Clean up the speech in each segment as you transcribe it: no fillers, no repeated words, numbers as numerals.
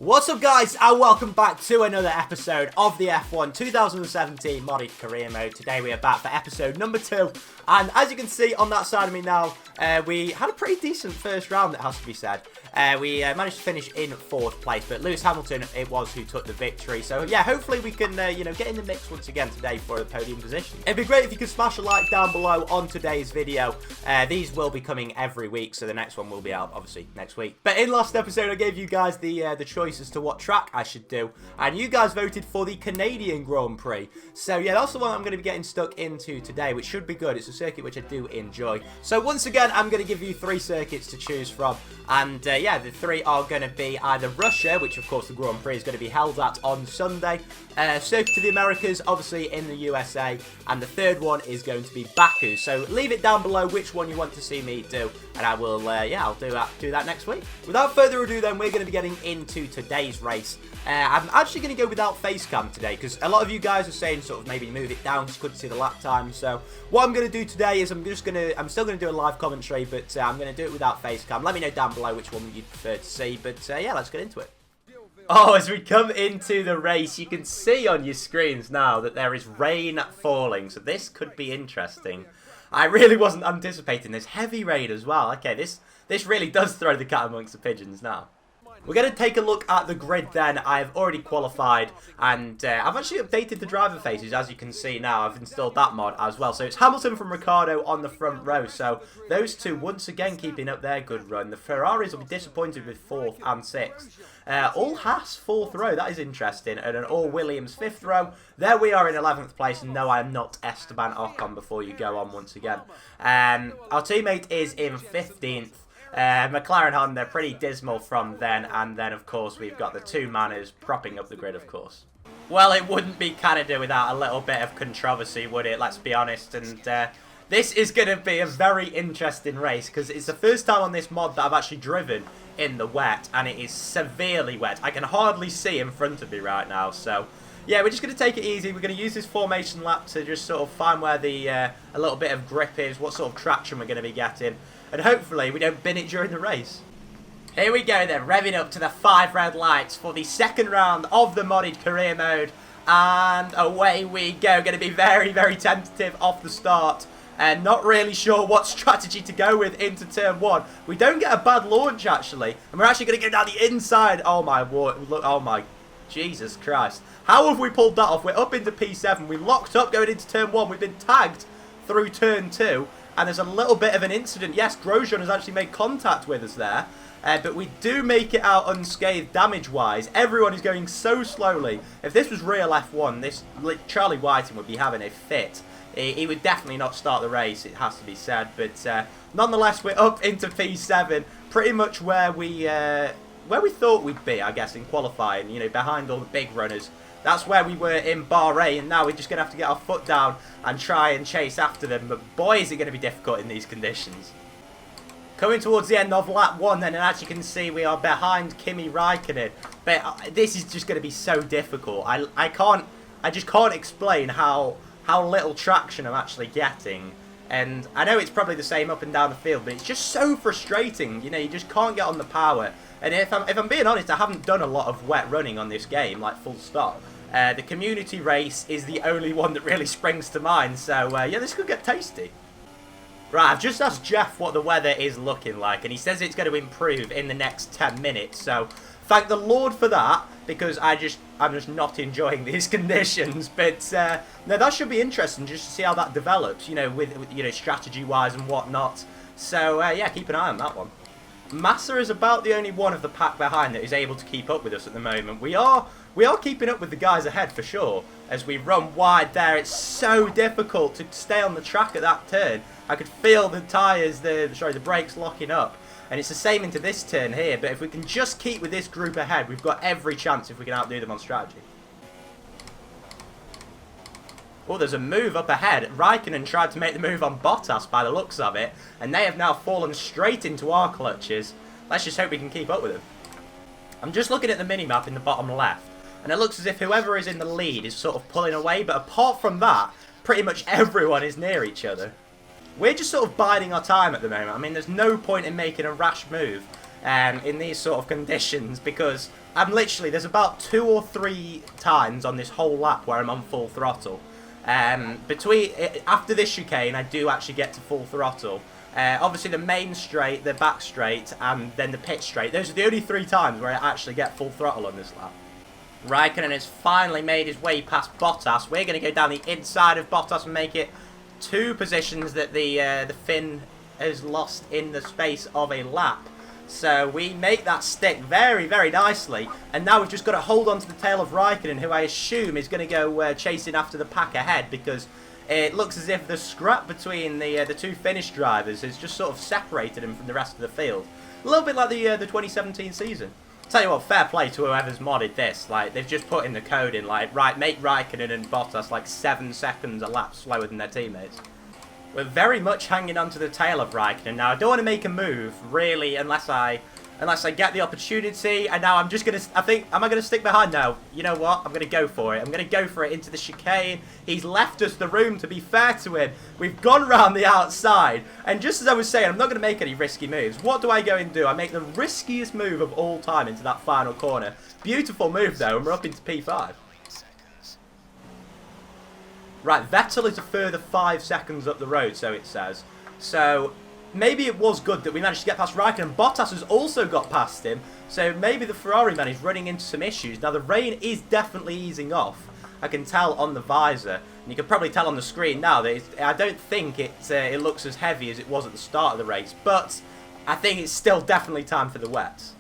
What's up guys, and welcome back to another episode of the F1 2017 modded career mode. Today we are back for episode number 2, and as you can see on that side of me now, we had a pretty decent first round, it has to be said. We managed to finish in 4th place, but Lewis Hamilton, it was who took the victory. So yeah, hopefully we can, get in the mix once again today for the podium position. It'd be great if you could smash a like down below on today's video. These will be coming every week, so the next one will be out, obviously, next week. But in last episode, I gave you guys the choice as to what track I should do, and you guys voted for the Canadian Grand Prix. So yeah, that's the one I'm going to be getting stuck into today, which should be good. It's a circuit which I do enjoy. So once again, I'm going to give you 3 circuits to choose from, and yeah, the 3 are going to be either Russia, which of course the Grand Prix is going to be held at on Sunday, Circuit of the Americas, obviously in the USA, and the 3rd one is going to be Baku. So leave it down below which one you want to see me do, and I will, yeah, I'll do that next week. Without further ado then, we're going to be getting into today's race. I'm actually going to go without face cam today, because a lot of you guys are saying sort of maybe move it down so you couldn't see the lap time. So what I'm going to do today is I'm still going to do a live commentary, but I'm going to do it without face cam. Let me know down below which one you'd prefer to see, but yeah, let's get into it. Oh, as we come into the race, you can see on your screens now that there is rain falling, so this could be interesting. I really wasn't anticipating this. Heavy rain as well. Okay, this really does throw the cat amongst the pigeons now. We're going to take a look at the grid then. I've already qualified, and I've actually updated the driver faces, as you can see now. I've installed that mod as well. So it's Hamilton from Ricciardo on the front row. So those two once again keeping up their good run. The Ferraris will be disappointed with 4th and 6th. All Haas 4th row, that is interesting, and an all Williams 5th row. There we are in 11th place, and no, I am not Esteban Ocon before you go on once again. Our teammate is in 15th. McLaren Honda, pretty dismal from then, and then of course we've got the 2 manners propping up the grid, of course. Well, it wouldn't be Canada without a little bit of controversy, would it? Let's be honest, and this is going to be a very interesting race, because it's the first time on this mod that I've actually driven in the wet, and it is severely wet. I can hardly see in front of me right now, so yeah, we're just going to take it easy. We're going to use this formation lap to just sort of find where the a little bit of grip is, what sort of traction we're going to be getting, and hopefully we don't bin it during the race. Here we go then, revving up to the 5 red lights for the 2nd round of the modded career mode, and away we go. Going to be very, very tentative off the start, and not really sure what strategy to go with into turn 1. We don't get a bad launch actually, and we're actually going to go down the inside. Oh my word, look, oh my Jesus Christ. How have we pulled that off? We're up into P7. We locked up going into turn 1. We've been tagged through turn 2. And there's a little bit of an incident. Yes, Grosjean has actually made contact with us there. But we do make it out unscathed damage-wise. Everyone is going so slowly. If this was real F1, Charlie Whiting would be having a fit. He would definitely not start the race, it has to be said. But nonetheless, we're up into P7. Pretty much where we thought we'd be, I guess, in qualifying. You know, behind all the big runners. That's where we were in Bahrain, and now we're just going to have to get our foot down and try and chase after them. But boy, is it going to be difficult in these conditions. Coming towards the end of lap 1 then, and as you can see, we are behind Kimi Räikkönen. But this is just going to be so difficult. I just can't explain how little traction I'm actually getting. And I know it's probably the same up and down the field, but it's just so frustrating. You know, you just can't get on the power. And if I'm being honest, I haven't done a lot of wet running on this game, like full stop. The community race is the only one that really springs to mind, so yeah, this could get tasty. Right, I've just asked Jeff what the weather is looking like, and he says it's going to improve in the next 10 minutes, so thank the Lord for that, because I'm just not enjoying these conditions. But no, that should be interesting just to see how that develops, you know, with you know, strategy-wise and whatnot. So yeah, keep an eye on that one. Massa is about the only one of the pack behind that is able to keep up with us at the moment. We are keeping up with the guys ahead for sure. As we run wide there, it's so difficult to stay on the track at that turn. I could feel the tyres, the brakes locking up. And it's the same into this turn here. But if we can just keep with this group ahead, we've got every chance if we can outdo them on strategy. Oh, there's a move up ahead. Räikkönen tried to make the move on Bottas by the looks of it, and they have now fallen straight into our clutches. Let's just hope we can keep up with them. I'm just looking at the minimap in the bottom left, and it looks as if whoever is in the lead is sort of pulling away, but apart from that, pretty much everyone is near each other. We're just sort of biding our time at the moment. I mean, there's no point in making a rash move. in these sort of conditions, because I'm literally, there's about 2 or 3 times on this whole lap where I'm on full throttle. After this chicane, I do actually get to full throttle. Obviously the main straight, the back straight, and then the pit straight. Those are the only 3 times where I actually get full throttle on this lap. Raikkonen has finally made his way past Bottas. We're going to go down the inside of Bottas and make it 2 positions that the Finn has lost in the space of a lap. So we make that stick very, very nicely. And now we've just got to hold on to the tail of Raikkonen, who I assume is going to go chasing after the pack ahead, because it looks as if the scrap between the 2 Finnish drivers has just sort of separated him from the rest of the field. A little bit like the 2017 season. Tell you what, fair play to whoever's modded this. Like, they've just put in the code in, like, right, make Raikkonen and Bottas like 7 seconds a lap slower than their teammates. We're very much hanging on to the tail of Raikkonen. Now, I don't want to make a move, really, unless I get the opportunity. And now I'm just going to, am I going to stick behind? No. You know what? I'm going to go for it. I'm going to go for it into the chicane. He's left us the room, to be fair to him. We've gone round the outside. And just as I was saying, I'm not going to make any risky moves. What do I go and do? I make the riskiest move of all time into that final corner. Beautiful move, though, and we're up into P5. Right, Vettel is a further 5 seconds up the road, so it says. So maybe it was good that we managed to get past Raikkonen. Bottas has also got past him, so maybe the Ferrari man is running into some issues. Now, the rain is definitely easing off. I can tell on the visor, and you can probably tell on the screen now that I don't think it looks as heavy as it was at the start of the race, but I think it's still definitely time for the wets.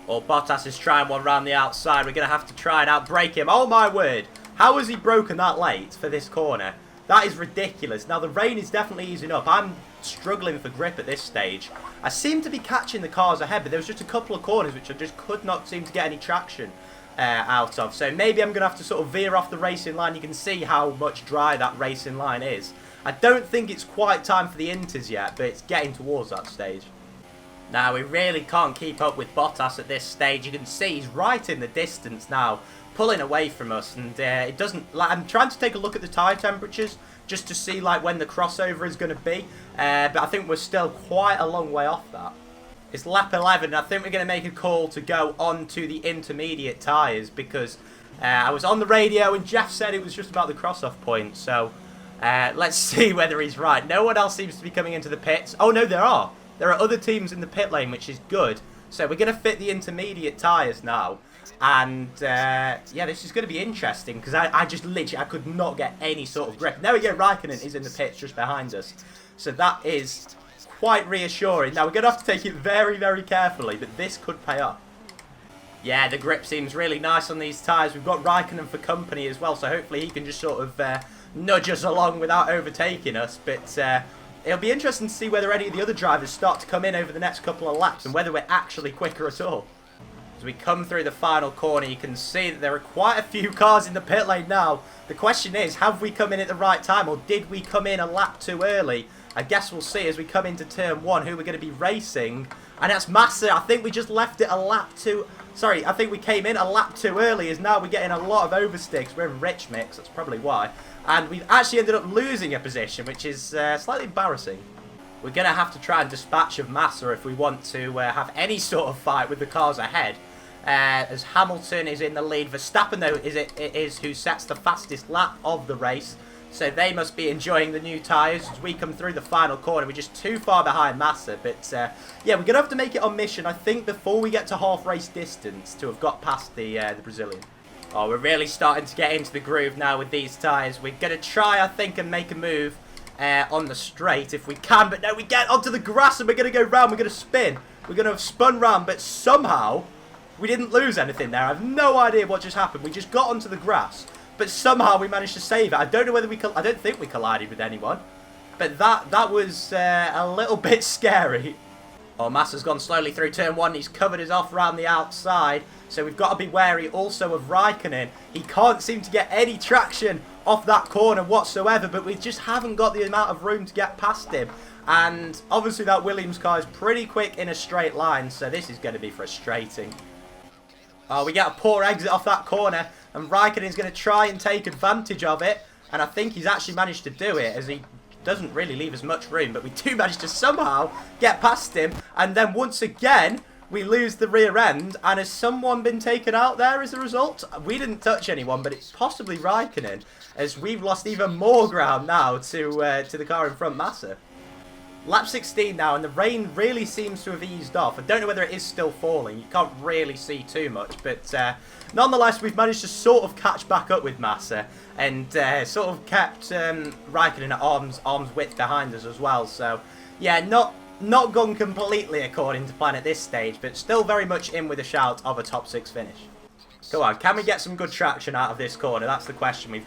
Or Bottas is trying one round the outside. We're going to have to try and outbrake him. Oh, my word. How has he broken that late for this corner? That is ridiculous. Now, the rain is definitely easing up. I'm struggling for grip at this stage. I seem to be catching the cars ahead, but there was just a couple of corners which I just could not seem to get any traction out of. So maybe I'm going to have to sort of veer off the racing line. You can see how much dry that racing line is. I don't think it's quite time for the inters yet, but it's getting towards that stage. Now, we really can't keep up with Bottas at this stage. You can see he's right in the distance now, pulling away from us, and it doesn't, like, I'm trying to take a look at the tyre temperatures just to see like when the crossover is going to be, but I think we're still quite a long way off that. It's lap 11, and I think we're going to make a call to go on to the intermediate tyres, because I was on the radio and Jeff said it was just about the cross-off point, so let's see whether he's right. No one else seems to be coming into the pits. Oh no, there are other teams in the pit lane, which is good. So we're going to fit the intermediate tyres now. And, yeah, this is going to be interesting, because I just literally, I could not get any sort of grip. There we go, Raikkonen is in the pits just behind us. So that is quite reassuring. Now, we're going to have to take it very, very carefully, but this could pay off. Yeah, the grip seems really nice on these tyres. We've got Raikkonen for company as well, so hopefully he can just sort of nudge us along without overtaking us. But it'll be interesting to see whether any of the other drivers start to come in over the next couple of laps and whether we're actually quicker at all. As we come through the final corner, you can see that there are quite a few cars in the pit lane now. The question is, have we come in at the right time, or did we come in a lap too early? I guess we'll see as we come into turn 1 who we're going to be racing. And that's Massa. I think we just left it a lap too... Sorry, I think we came in a lap too early, as now we're getting a lot of oversticks. We're in rich mix, that's probably why. And we've actually ended up losing a position, which is slightly embarrassing. We're going to have to try and dispatch of Massa if we want to have any sort of fight with the cars ahead. As Hamilton is in the lead. Verstappen, though, is who sets the fastest lap of the race. So they must be enjoying the new tyres as we come through the final corner. We're just too far behind Massa. But, yeah, we're going to have to make it on mission, I think, before we get to half race distance to have got past the Brazilian. Oh, we're really starting to get into the groove now with these tyres. We're going to try, I think, and make a move on the straight if we can. But no, we get onto the grass and we're going to go round. We're going to spin. We're going to have spun round, but somehow we didn't lose anything there. I have no idea what just happened. We just got onto the grass, but somehow we managed to save it. I don't know whether I don't think we collided with anyone, but that was a little bit scary. Oh, Massa's gone slowly through turn 1. He's covered us off around the outside, so we've got to be wary also of Raikkonen. He can't seem to get any traction off that corner whatsoever, but we just haven't got the amount of room to get past him. And obviously that Williams car is pretty quick in a straight line, so this is going to be frustrating. Oh, we get a poor exit off that corner, and Raikkonen's going to try and take advantage of it, and I think he's actually managed to do it, as he doesn't really leave us much room, but we do manage to somehow get past him, and then once again, we lose the rear end. And has someone been taken out there as a result? We didn't touch anyone, but it's possibly Raikkonen, as we've lost even more ground now to the car in front, Massa. Lap 16 now, and the rain really seems to have eased off. I don't know whether it is still falling. You can't really see too much, but nonetheless, we've managed to sort of catch back up with Massa, and sort of kept Raikkonen at arm's width behind us as well. So, yeah, not gone completely according to plan at this stage, but still very much in with a shout of a top 6 finish. Go on, can we get some good traction out of this corner? That's the question. We've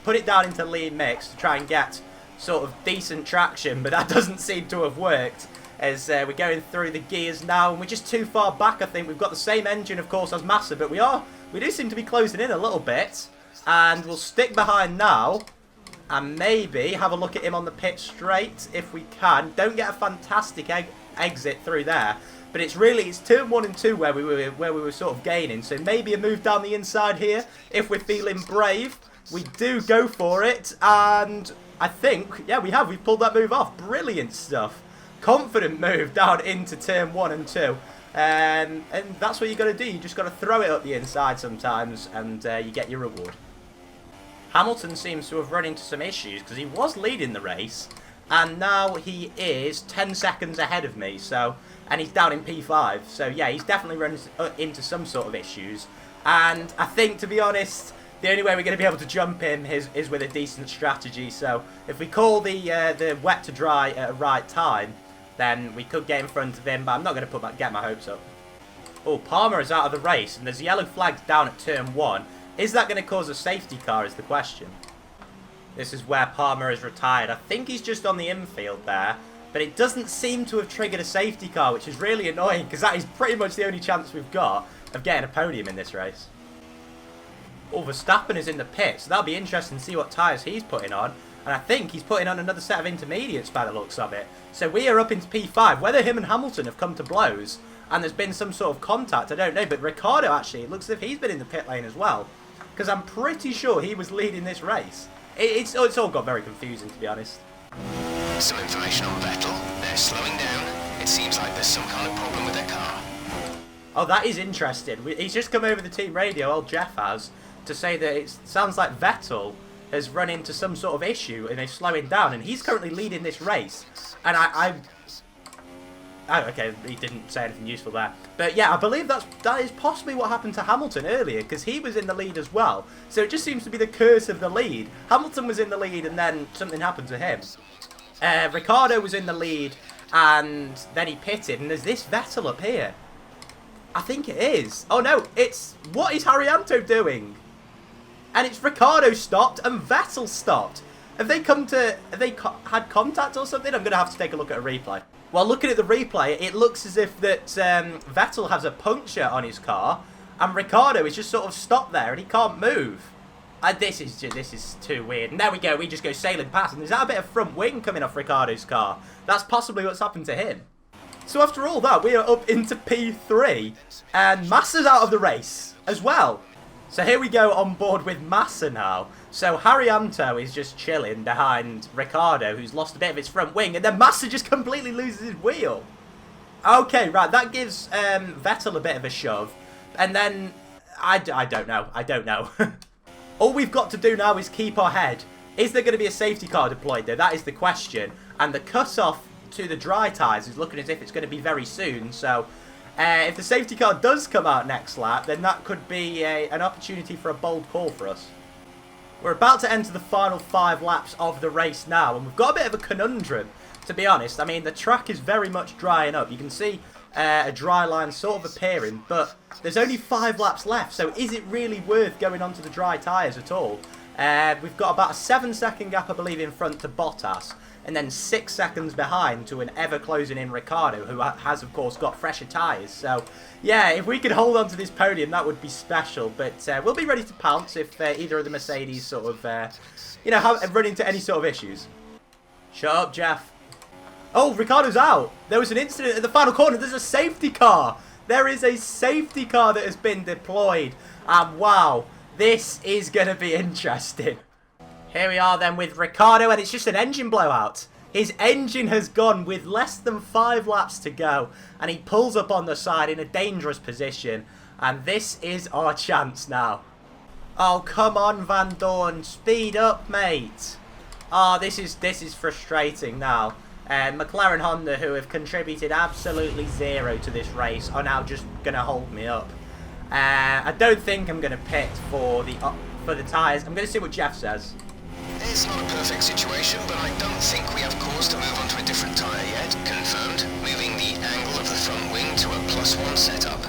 put it down into lead mix to try and get sort of decent traction, but that doesn't seem to have worked, as we're going through the gears now, and we're just too far back. I think we've got the same engine, of course, as Massa, but we do seem to be closing in a little bit, and we'll stick behind now and maybe have a look at him on the pit straight if we can. Don't get a fantastic exit through there, but it's turn 1 and 2 where we were sort of gaining, so maybe a move down the inside here if we're feeling brave. We do go for it, and I think, yeah, we've pulled that move off. Brilliant stuff. Confident move down into turn 1 and 2. And that's what you got to do. You just got to throw it up the inside sometimes, and you get your reward. Hamilton seems to have run into some issues, because he was leading the race, and now he is 10 seconds ahead of me. So, and he's down in P5. So, yeah, he's definitely run into some sort of issues. And I think, to be honest, the only way we're going to be able to jump him is with a decent strategy. So if we call the wet to dry at a right time, then we could get in front of him. But I'm not going to get my hopes up. Oh, Palmer is out of the race, and there's yellow flags down at turn 1. Is that going to cause a safety car is the question. This is where Palmer is retired. I think he's just on the infield there, but it doesn't seem to have triggered a safety car, which is really annoying, because that is pretty much the only chance we've got of getting a podium in this race. Oh, Verstappen is in the pit, so that'll be interesting to see what tyres he's putting on. And I think he's putting on another set of intermediates by the looks of it. So we are up into P5. Whether him and Hamilton have come to blows and there's been some sort of contact, I don't know. But Ricciardo, actually, it looks as if he's been in the pit lane as well, because I'm pretty sure he was leading this race. It's all got very confusing, to be honest. Some information on Vettel. They're slowing down. It seems like there's some kind of problem with their car. Oh, that is interesting. He's just come over the team radio, old Jeff has, to say that it sounds like Vettel has run into some sort of issue and is slowing down, and he's currently leading this race. And oh, okay, he didn't say anything useful there. But yeah, I believe that is possibly what happened to Hamilton earlier, because he was in the lead as well. So it just seems to be the curse of the lead. Hamilton was in the lead and then something happened to him. Ricciardo was in the lead and then he pitted, and there's this Vettel up here. I think it is. Oh no, what is Haryanto doing? And it's Ricciardo stopped and Vettel stopped. Have they had contact or something? I'm going to have to take a look at a replay. Well, looking at the replay, it looks as if that Vettel has a puncture on his car, and Ricciardo is just sort of stopped there, and he can't move. This is too weird. And there we go. We just go sailing past, and there's that a bit of front wing coming off Ricciardo's car. That's possibly what's happened to him. So after all that, we are up into P3, and Massa's out of the race as well. So here we go on board with Massa now. So Haryanto is just chilling behind Ricciardo, who's lost a bit of his front wing, and then Massa just completely loses his wheel. Okay, right, that gives Vettel a bit of a shove, and then I don't know. All we've got to do now is keep our head. Is there going to be a safety car deployed though? That is the question. And the cut-off to the dry tyres is looking as if it's going to be very soon, so if the safety car does come out next lap, then that could be an opportunity for a bold call for us. We're about to enter the final 5 laps of the race now, and we've got a bit of a conundrum, to be honest. I mean, the track is very much drying up. You can see a dry line sort of appearing, but there's only 5 laps left, so is it really worth going onto the dry tyres at all? We've got about a 7-second gap, I believe, in front to Bottas, and then 6 seconds behind to an ever-closing-in Ricciardo, who has, of course, got fresher tyres. So, yeah, if we could hold on to this podium, that would be special. But we'll be ready to pounce if either of the Mercedes sort of, run into any sort of issues. Shut up, Jeff. Oh, Ricciardo's out. There was an incident at the final corner. There's a safety car. There is a safety car that has been deployed. And, wow, this is going to be interesting. Here we are then with Ricciardo, and it's just an engine blowout. His engine has gone with less than 5 laps to go, and he pulls up on the side in a dangerous position, and this is our chance now. Oh, come on, Van Dorn, speed up, mate. Oh, this is frustrating now. McLaren Honda, who have contributed absolutely zero to this race, are now just going to hold me up. I don't think I'm going to pit for the tyres. I'm going to see what Jeff says. It's not a perfect situation, but I don't think we have cause to move on to a different tyre yet. Confirmed. Moving the angle of the front wing to a +1 setup.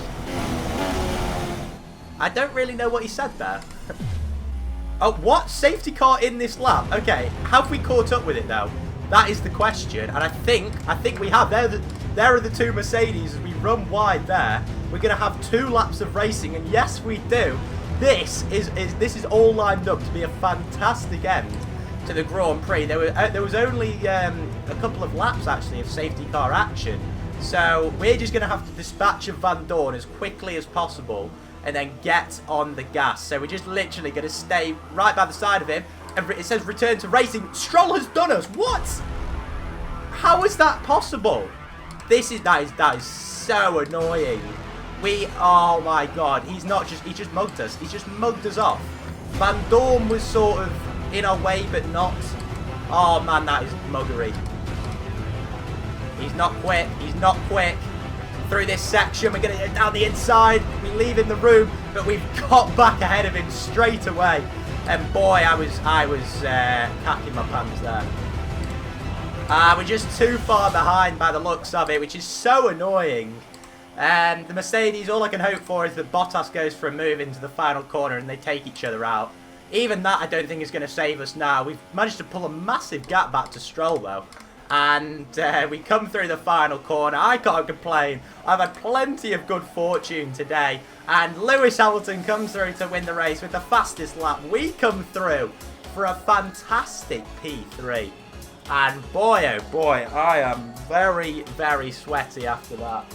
I don't really know what he said there. Oh, what? Safety car in this lap? Okay, have we caught up with it though? That is the question, and I think we have. There are the two Mercedes. As we run wide there, we're going to have 2 laps of racing, and yes, we do. This is all lined up to be a fantastic end to the Grand Prix. There was only a couple of laps actually of safety car action, so we're just going to have to dispatch of Van Dorn as quickly as possible and then get on the gas. So we're just literally going to stay right by the side of him. And it says return to racing. Stroll has done us. What? How is that possible? That is so annoying. Oh my god, he just mugged us. He's just mugged us off. Van Dorn was sort of in our way, but not. Oh man, that is muggery. He's not quick. He's not quick. Through this section, we're going to go down the inside. We leave in the room, but we've got back ahead of him straight away. And boy, I was cacking my pants there. We're just too far behind by the looks of it, which is so annoying. And the Mercedes, all I can hope for is that Bottas goes for a move into the final corner and they take each other out. Even that I don't think is going to save us now. We've managed to pull a massive gap back to Stroll though. And we come through the final corner. I can't complain. I've had plenty of good fortune today. And Lewis Hamilton comes through to win the race with the fastest lap. We come through for a fantastic P3. And boy, oh boy, I am very, very sweaty after that.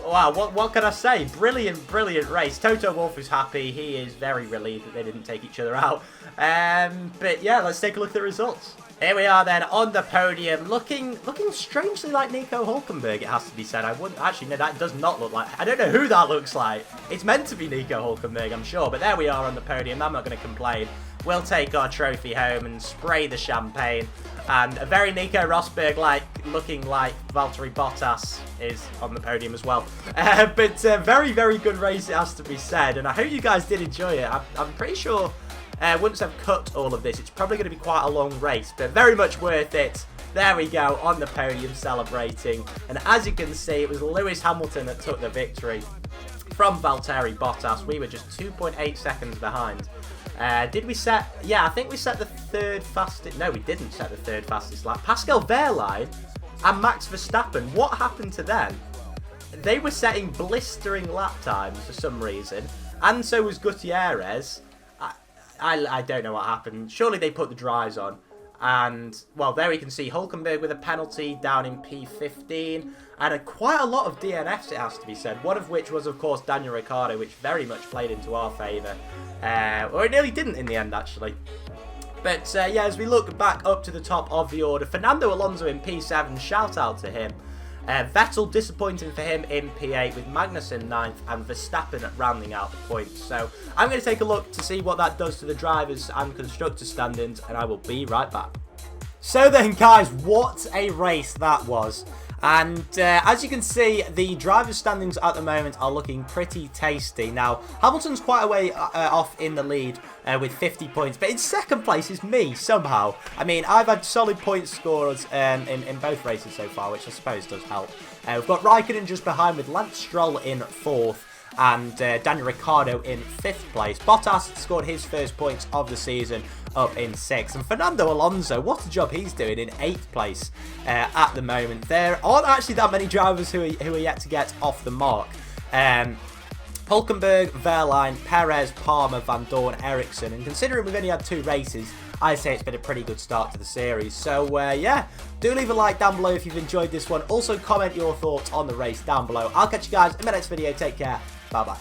Wow, what can I say? Brilliant, brilliant race. Toto Wolff is happy. He is very relieved that they didn't take each other out. But yeah, let's take a look at the results. Here we are then on the podium, looking strangely like Nico Hülkenberg, it has to be said. I wouldn't actually, no, that does not look like. I don't know who that looks like. It's meant to be Nico Hülkenberg, I'm sure, but there we are on the podium. I'm not going to complain. We'll take our trophy home and spray the champagne. And a very Nico Rosberg looking like Valtteri Bottas is on the podium as well. But very, very good race, it has to be said. And I hope you guys did enjoy it. I'm pretty sure once I've cut all of this, it's probably going to be quite a long race, but very much worth it. There we go, on the podium celebrating. And as you can see, it was Lewis Hamilton that took the victory from Valtteri Bottas. We were just 2.8 seconds behind. Did we set... Yeah, I think we set the third fastest... No, we didn't set the third fastest lap. Pascal Wehrlein and Max Verstappen, what happened to them? They were setting blistering lap times for some reason, and so was Gutierrez. I don't know what happened. Surely they put the dries on. And, well, there we can see Hülkenberg with a penalty down in P15. And quite a lot of DNFs, it has to be said. One of which was, of course, Daniel Ricciardo, which very much played into our favour. Or it nearly didn't in the end, actually. But, yeah, as we look back up to the top of the order, Fernando Alonso in P7, shout out to him. Vettel disappointing for him in P8 with Magnussen 9th and Verstappen rounding out the points. So I'm going to take a look to see what that does to the drivers and constructors standings, and I will be right back. So then guys, what a race that was. And as you can see, the drivers' standings at the moment are looking pretty tasty. Now, Hamilton's quite a way off in the lead with 50 points, but in second place is me, somehow. I mean, I've had solid point scorers in both races so far, which I suppose does help. We've got Raikkonen just behind with Lance Stroll in 4th. And Daniel Ricciardo in 5th place. Bottas scored his first points of the season up in 6th. And Fernando Alonso, what a job he's doing in 8th place at the moment. There aren't actually that many drivers who are yet to get off the mark. Hülkenberg, Wehrlein, Perez, Palmer, Van Dorn, Ericsson. And considering we've only had 2 races, I'd say it's been a pretty good start to the series. So, yeah, do leave a like down below if you've enjoyed this one. Also, comment your thoughts on the race down below. I'll catch you guys in my next video. Take care. Bye-bye.